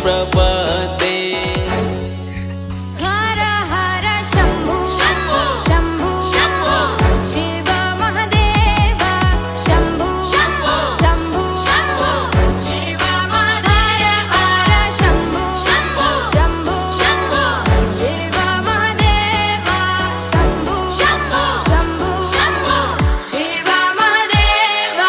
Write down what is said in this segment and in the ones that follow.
प्रपद्ये। हर हर शम्भो शम्भो शम्भो शिव महादेव शम्भो शम्भो शम्भो शिव महादेव शम्भो शम्भो शम्भो शिव महादेव शम्भो शम्भो शिव महादेव।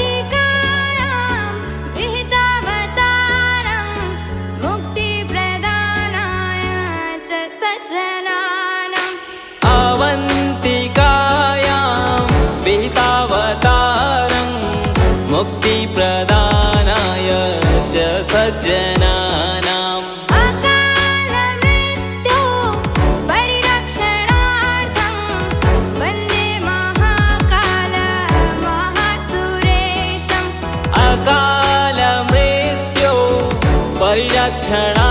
अवन्तिकायां विहितावतारं मुक्तिप्रदानाय च सज्जनानाम्। अवन्तिकायां विहितावतारं मुक्तिप्रदानाय च सज्जनानाम्। अकालमृत्यो परिरक्षणार्थं वन्दे महाकाल महासुरेशम्। अकालमृत्यो परिरक्षणार्थं